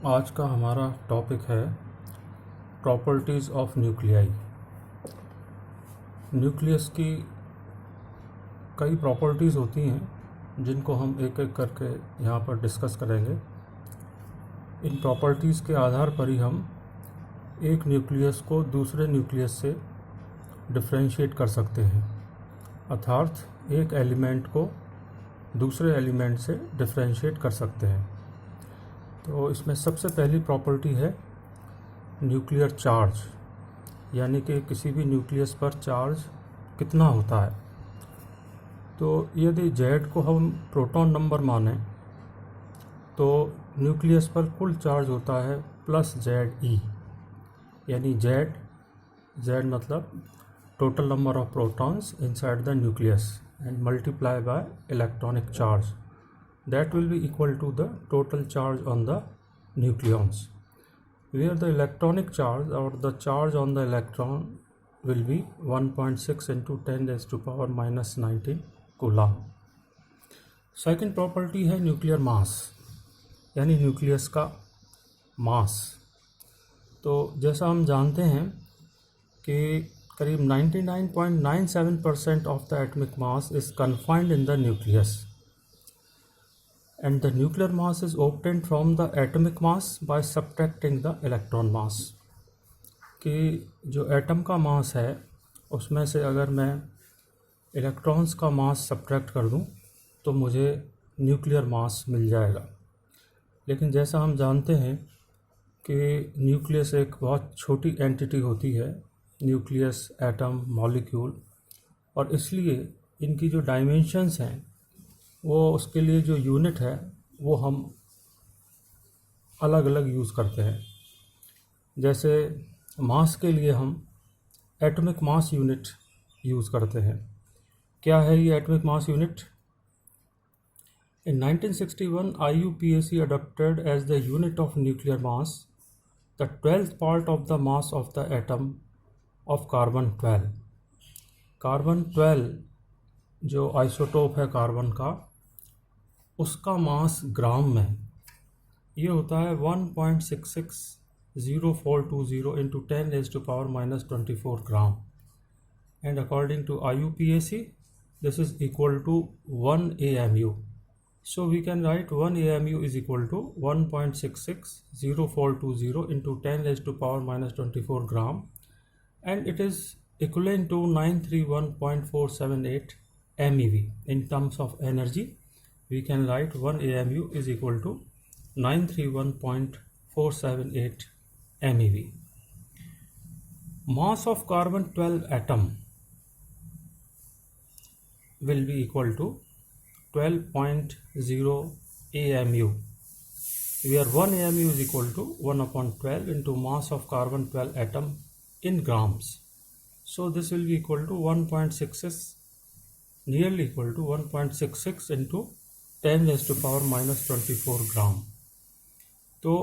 आज का हमारा टॉपिक है प्रॉपर्टीज़ ऑफ न्यूक्लियाई। न्यूक्लियस की कई प्रॉपर्टीज़ होती हैं जिनको हम एक एक करके यहाँ पर डिस्कस करेंगे। इन प्रॉपर्टीज़ के आधार पर ही हम एक न्यूक्लियस को दूसरे न्यूक्लियस से डिफरेंशिएट कर सकते हैं, अर्थात एक एलिमेंट को दूसरे एलिमेंट से डिफरेंशिएट कर सकते हैं। तो इसमें सबसे पहली प्रॉपर्टी है न्यूक्लियर चार्ज, यानी कि किसी भी न्यूक्लियस पर चार्ज कितना होता है। तो यदि Z को हम प्रोटॉन नंबर मानें तो न्यूक्लियस पर कुल चार्ज होता है प्लस ZE, यानी Z मतलब total number of protons inside the nucleus and multiply by electronic charge, that will be equal to the total charge on the nucleons, where the electronic charge or the charge on the electron will be 1.6 into 10 raised to power minus 19 coulomb. Second property है nuclear mass, यानी nucleus का मास। तो जैसा हम जानते हैं कि करीब 99.97% of the atomic mass is confined in the nucleus and the nuclear mass is obtained from the atomic mass by subtracting the electron mass। कि जो एटम का मास है उसमें से अगर मैं इलेक्ट्रॉन्स का मास सब्ट्रैक्ट कर दूं तो मुझे न्यूक्लियर मास मिल जाएगा। लेकिन जैसा हम जानते हैं कि न्यूक्लियस एक बहुत छोटी एंटिटी होती है, न्यूक्लियस, एटम, मॉलिक्यूल, और इसलिए इनकी जो डायमेंशंस हैं वो उसके लिए जो यूनिट है वो हम अलग अलग यूज़ करते हैं। जैसे मास के लिए हम एटॉमिक मास यूनिट यूज़ करते हैं। क्या है ये atomic mass unit? In 1961 IUPAC adopted as the unit of nuclear mass the 12th part of the mass of the atom of carbon 12। Carbon 12 जो आइसोटोप है कार्बन का, उसका मास ग्राम में ये होता है 1.660420 into 10 raised to power minus 24 gram, and according to IUPAC this is equal to 1 AMU। So we can write 1 AMU is equal to 1.660420 into 10 raised to power minus 24 gram, and it is equivalent to 931.478 MeV। in terms of energy we can write 1 AMU is equal to 931.478 MeV। mass of carbon 12 atom will be equal to 12.0 AMU, where 1 AMU is equal to 1 upon 12 into mass of carbon 12 atom in grams। So this will be equal to 1.66, nearly equal to 1.66 into 10 raised to power minus 24 ग्राम। तो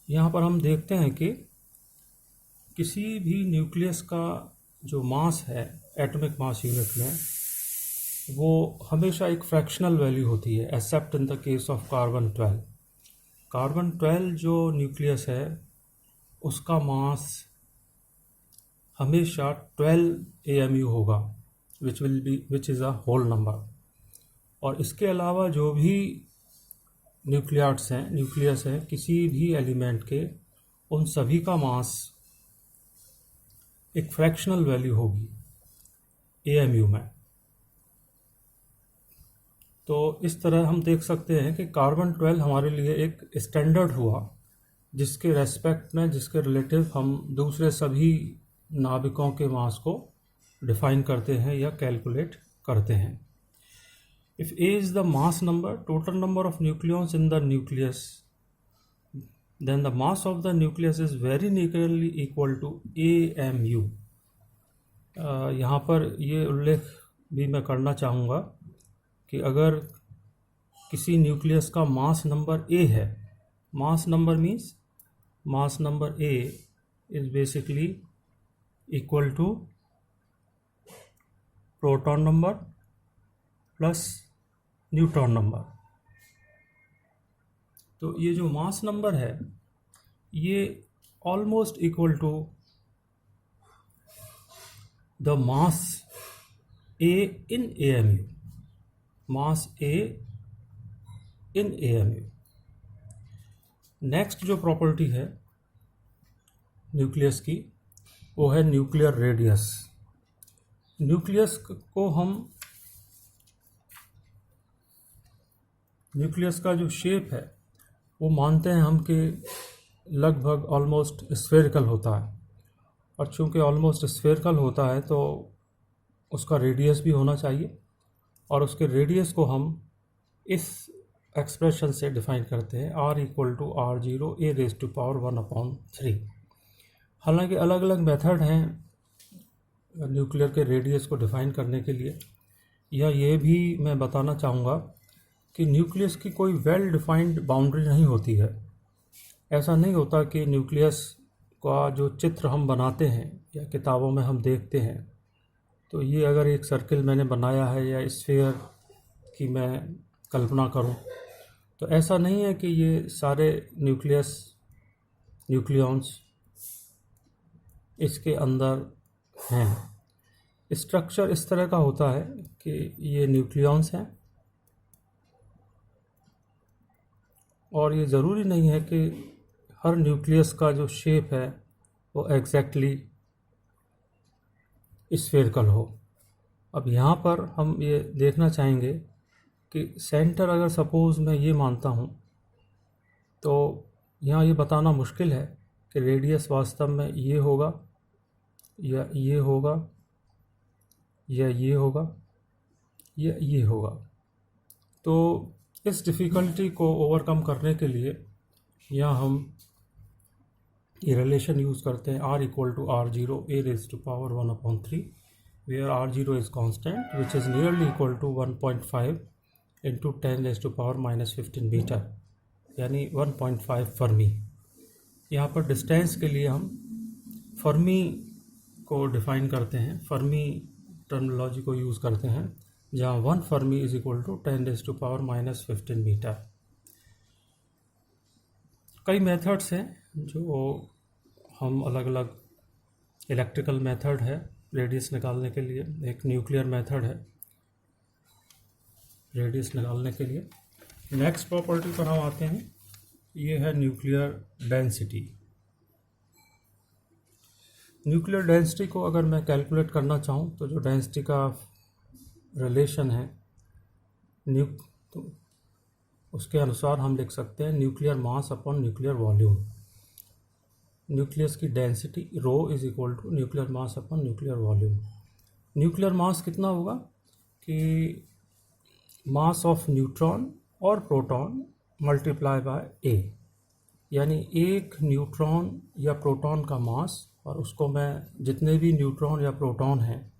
यहाँ पर हम देखते हैं कि किसी भी nucleus का जो मास है एटॉमिक मास यूनिट में, वो हमेशा एक फ्रैक्शनल वैल्यू होती है, accept in the case of carbon 12। Carbon 12 जो न्यूक्लियस है उसका मास हमेशा 12 AMU होगा, which is a whole number. और इसके अलावा जो भी न्यूक्लियस हैं किसी भी एलिमेंट के, उन सभी का मास एक फ्रैक्शनल वैल्यू होगी AMU में। तो इस तरह हम देख सकते हैं कि कार्बन 12 हमारे लिए एक स्टैंडर्ड हुआ जिसके रेस्पेक्ट में, जिसके रिलेटिव हम दूसरे सभी नाभिकों के मास को डिफाइन करते हैं या कैलकुलेट करते हैं। If A is the mass number, total number of nucleons in the nucleus, then the mass of the nucleus is very nearly equal to AMU। यहाँ पर ये उल्लेख भी मैं करना चाहूँगा कि अगर किसी न्यूक्लियस का मास नंबर A है, mass number means mass number A is basically equal to proton number plus neutron number. तो ये जो मास नंबर है ये almost equal to the mass A in AMU, mass A in AMU। Next जो property है nucleus की वो है न्यूक्लियर रेडियस। न्यूक्लियस का जो शेप है वो मानते हैं हम कि लगभग ऑलमोस्ट स्फेरिकल होता है, और चूंकि ऑलमोस्ट स्फेरिकल होता है तो उसका रेडियस भी होना चाहिए, और उसके रेडियस को हम इस एक्सप्रेशन से डिफाइन करते हैं R equal to R0 A raise to power 1/3। हालांकि अलग अलग मेथड हैं न्यूक्लियर के रेडियस को डिफाइन करने के लिए, या ये भी मैं बताना चाहूँगा कि न्यूक्लियस की कोई वेल डिफाइंड बाउंड्री नहीं होती है। ऐसा नहीं होता कि न्यूक्लियस का जो चित्र हम बनाते हैं या किताबों में हम देखते हैं, तो ये अगर एक सर्किल मैंने बनाया है या स्फीयर की मैं कल्पना करूं, तो ऐसा नहीं है कि ये सारे न्यूक्लियॉन्स इसके अंदर हैं। स्ट्रक्चर इस तरह का होता है कि ये न्यूक्लियॉन्स हैं, और ये ज़रूरी नहीं है कि हर न्यूक्लियस का जो शेप है वो एग्जैक्टली स्फेरिकल हो। अब यहाँ पर हम ये देखना चाहेंगे कि सेंटर अगर सपोज़ मैं ये मानता हूँ, तो यहाँ ये बताना मुश्किल है कि रेडियस वास्तव में ये होगा या ये होगा या ये होगा या ये होगा। तो इस डिफ़िकल्टी को ओवरकम करने के लिए यहाँ हम ये रिलेशन यूज़ करते हैं R equal to R0 A raise to power 1/3, where R0 is constant which is nearly equal to 1.5 into 10 raised to power minus 15 metre, यानी 1.5 फर्मी। यहाँ पर डिस्टेंस के लिए हम फर्मी को डिफ़ाइन करते हैं, फर्मी टर्मिनोलॉजी को यूज़ करते हैं, जहाँ 1 fermi is equal to 10 raise to power minus 15 metre. कई मेथड्स हैं जो हम अलग अलग, इलेक्ट्रिकल मेथड है रेडियस निकालने के लिए, एक न्यूक्लियर मेथड है रेडियस निकालने के लिए। नेक्स्ट प्रॉपर्टी पर हम आते हैं, ये है न्यूक्लियर डेंसिटी। न्यूक्लियर डेंसिटी को अगर मैं कैलकुलेट करना चाहूँ तो जो डेंसिटी का रिलेशन है तो उसके अनुसार हम लिख सकते हैं nuclear mass upon nuclear volume. Nucleus की density rho is equal to nuclear mass upon nuclear volume. Nuclear mass कितना होगा कि मास ऑफ न्यूट्रॉन और प्रोटॉन मल्टीप्लाई बाय ए, यानी एक न्यूट्रॉन या प्रोटॉन का मास, और उसको मैं जितने भी न्यूट्रॉन या प्रोटॉन हैं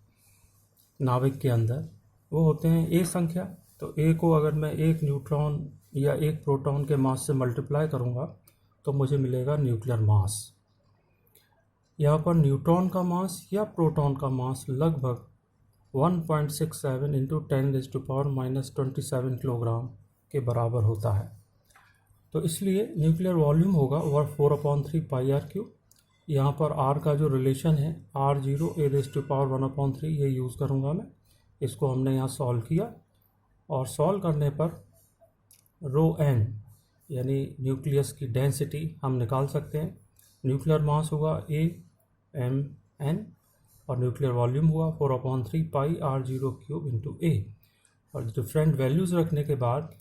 नाभिक के अंदर वो होते हैं ए संख्या, तो ए को अगर मैं एक न्यूट्रॉन या एक प्रोटॉन के मास से मल्टीप्लाई करूँगा तो मुझे मिलेगा न्यूक्लियर मास। यहाँ पर न्यूट्रॉन का मास या प्रोटॉन का मास लगभग 1.67 into 10 raise to power minus 27 kilogram के बराबर होता है। तो इसलिए न्यूक्लियर वॉल्यूम होगा ओवर 4/3 पाई आर क्यूब। यहाँ पर आर का जो रिलेशन है R0 A raise to power 1/3, ये यूज़ करूँगा मैं। इसको हमने यहाँ सॉल्व किया, और सॉल्व करने पर रो एन यानी न्यूक्लियस की डेंसिटी हम निकाल सकते हैं। न्यूक्लियर मास होगा AMN और न्यूक्लियर वॉल्यूम हुआ 4/3 पाई R0 क्यूब इंटू ए, और डिफरेंट वैल्यूज़ रखने के बाद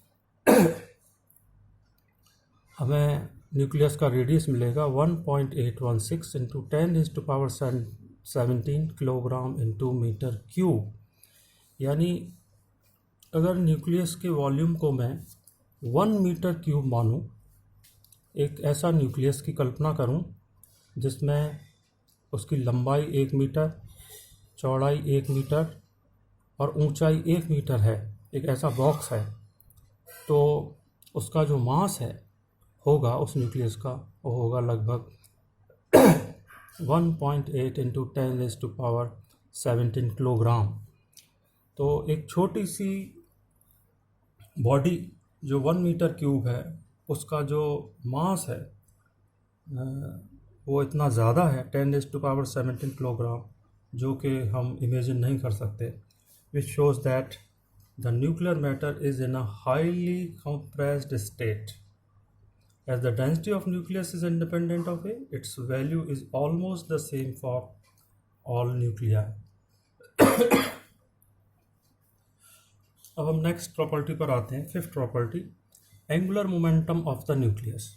हमें न्यूक्लियस का रेडियस मिलेगा 1.816 into 10 raise to power 17 kilogram into metre cube. यानी अगर न्यूक्लियस के वॉल्यूम को मैं 1 मीटर क्यूब मानूं, एक ऐसा न्यूक्लियस की कल्पना करूं जिसमें उसकी लंबाई 1 मीटर, चौड़ाई 1 मीटर और ऊंचाई 1 मीटर है, एक ऐसा बॉक्स है, तो उसका जो मास है होगा उस न्यूक्लियस का, वो होगा लगभग 1.8 into 10 raise to power 17 kilogram. तो एक छोटी सी बॉडी जो 1 मीटर क्यूब है, उसका जो मास है वो इतना ज़्यादा है 10⁻17 किलोग्राम, जो कि हम इमेजिन नहीं कर सकते, which shows that the nuclear matter is in a highly compressed state. As the density of nucleus is independent of A, its value is almost the same for all nuclei. अब हम next property पर आते हैं, fifth property, angular momentum of the nucleus.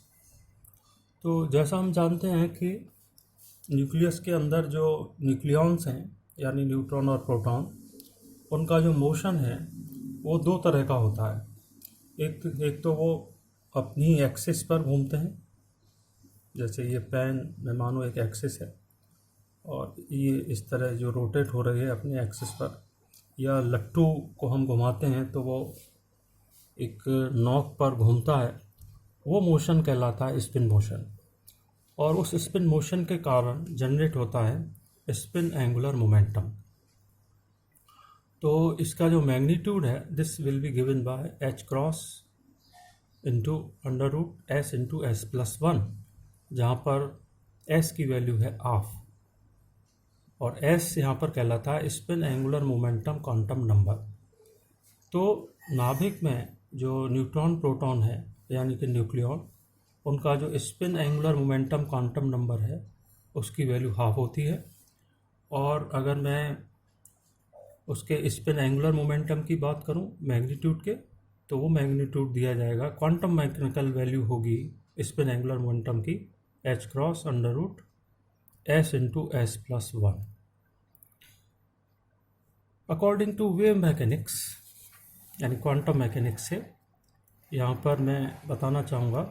तो जैसा हम जानते हैं कि न्यूक्लियस के अंदर जो न्यूक्लियॉन्स हैं, यानी न्यूट्रॉन और प्रोटॉन, उनका जो मोशन है वो दो तरह का होता है। एक तो वो अपनी एक्सिस पर घूमते हैं, जैसे ये पेन में मानो एक एक्सिस है और ये इस तरह जो रोटेट हो रही है अपनी एक्सिस पर, या लट्टू को हम घुमाते हैं तो वो एक नॉक पर घूमता है, वो मोशन कहलाता है स्पिन मोशन। और उस स्पिन मोशन के कारण जनरेट होता है स्पिन एंगुलर मोमेंटम। तो इसका जो मैग्नीट्यूड है, this will be given by h cross into under root s into s+1, जहाँ पर s की वैल्यू है हाफ और s यहाँ पर कहलाता है spin angular momentum quantum number. तो नाभिक में जो न्यूट्रॉन प्रोटॉन है, यानी कि न्यूक्लियॉन, उनका जो spin angular momentum quantum number है उसकी वैल्यू हाफ होती है। और अगर मैं उसके स्पिन एंगुलर मोमेंटम की बात करूं मैग्नीट्यूड के, तो वो मैग्नीट्यूड दिया जाएगा, क्वांटम मैकेनिकल वैल्यू होगी स्पिन एंगुलर मोमेंटम की h cross under root s into s+1। According to wave mechanics यानी क्वांटम मैकेनिक्स से यहाँ पर मैं बताना चाहूँगा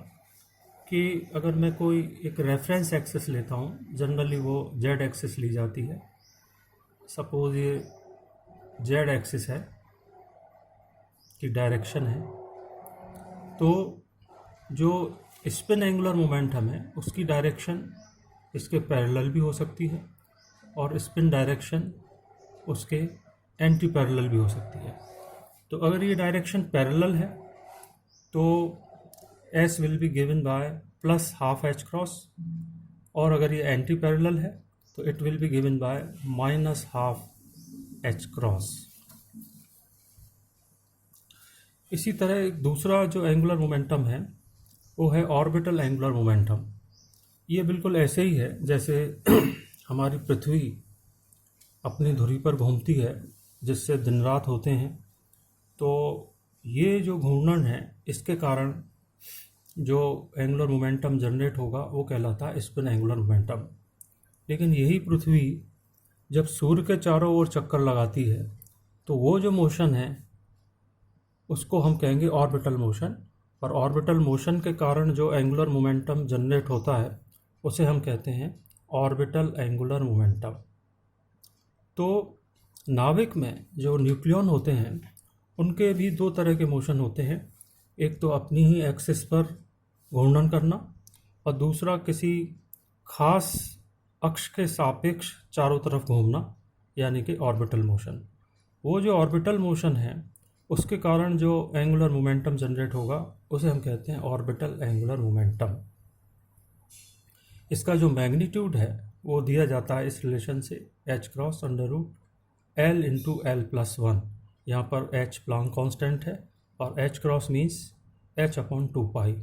कि अगर मैं कोई एक रेफरेंस एक्सिस लेता हूँ, जनरली वो z एक्सिस ली जाती है। सपोज ये z एक्सिस है की डायरेक्शन है, तो जो स्पिन एंगुलर मोमेंटम है उसकी डायरेक्शन इसके पैरेलल भी हो सकती है और स्पिन डायरेक्शन उसके एंटी पैरेलल भी हो सकती है। तो अगर ये डायरेक्शन पैरेलल है तो s will be given bye plus half h cross, और अगर ये एंटी पैरेलल है तो it will be given bye minus half h cross. इसी तरह एक दूसरा जो एंगुलर मोमेंटम है वो है ऑर्बिटल एंगुलर मोमेंटम। ये बिल्कुल ऐसे ही है जैसे हमारी पृथ्वी अपनी धुरी पर घूमती है, जिससे दिन रात होते हैं। तो ये जो घूर्णन है, इसके कारण जो एंगुलर मोमेंटम जनरेट होगा वो कहलाता है स्पिन एंगुलर मोमेंटम। लेकिन यही पृथ्वी जब सूर्य के चारों ओर चक्कर लगाती है तो वो जो मोशन है उसको हम कहेंगे ऑर्बिटल मोशन, और ऑर्बिटल मोशन के कारण जो एंगुलर मोमेंटम जनरेट होता है उसे हम कहते हैं ऑर्बिटल एंगुलर मोमेंटम। तो नाभिक में जो न्यूक्लियॉन होते हैं उनके भी दो तरह के मोशन होते हैं, एक तो अपनी ही एक्सिस पर घूर्णन करना और दूसरा किसी खास अक्ष के सापेक्ष चारों तरफ घूमना, यानी कि ऑर्बिटल मोशन। वो जो ऑर्बिटल मोशन है उसके कारण जो एंगुलर मोमेंटम जनरेट होगा उसे हम कहते हैं ऑर्बिटल एंगुलर मोमेंटम। इसका जो मैग्नीट्यूड है वो दिया जाता है इस रिलेशन से h cross under root l into l+1। यहाँ पर h प्लांक कांस्टेंट है और h क्रॉस मीन्स h/2π,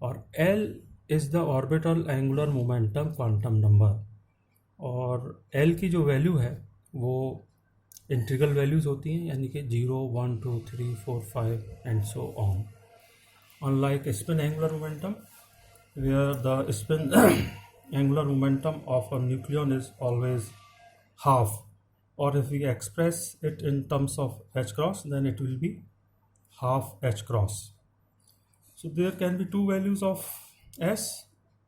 और l is the orbital angular momentum quantum number. और l की जो वैल्यू है वो इंटीग्रल वैल्यूज़ होती हैं, यानी कि 0, 1, 2, 3, 4, 5 and so on. Unlike spin angular momentum where the spin angular momentum of a nucleon is always half, or if we express it in terms of h cross, then it will be half h cross. So there can be two values of s,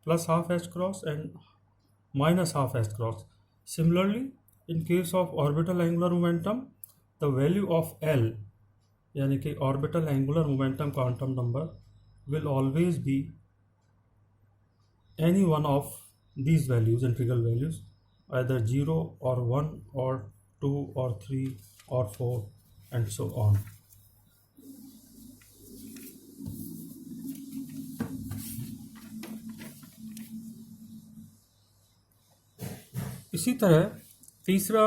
plus half h cross and minus half h cross. Similarly, in case of orbital angular momentum, the value of L, यानी कि orbital angular momentum quantum number, will always be any one of these values, integral values, either 0 or 1 or 2 or 3 or 4 and so on. इसी तरह तीसरा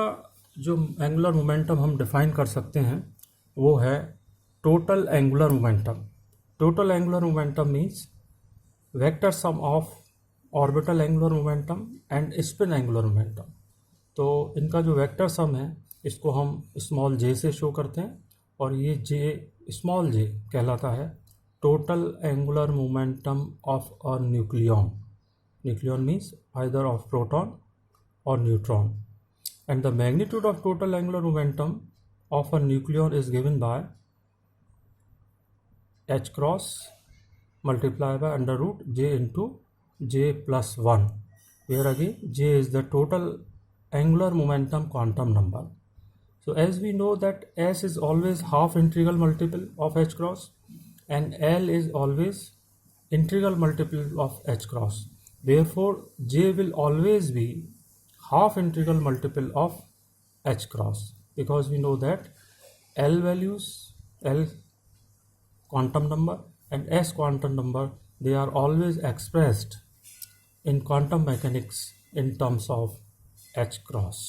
जो angular momentum हम define कर सकते हैं वो है total angular momentum. Total angular momentum means vector sum of orbital angular momentum and spin angular momentum. तो इनका जो वेक्टर सम है इसको हम स्मॉल जे से शो करते हैं और ये जे स्मॉल जे कहलाता है total angular momentum of a nucleon. Nucleon means either of proton or neutron, and the magnitude of total angular momentum of a nucleon is given by h cross multiplied by under root j into j plus 1, where again j is the total angular momentum quantum number. So as we know that s is always half integral multiple of h cross and l is always integral multiple of h cross, therefore j will always be half integral multiple of h cross, because we know that L values, L quantum number and S quantum number, they are always expressed in quantum mechanics in terms of h cross.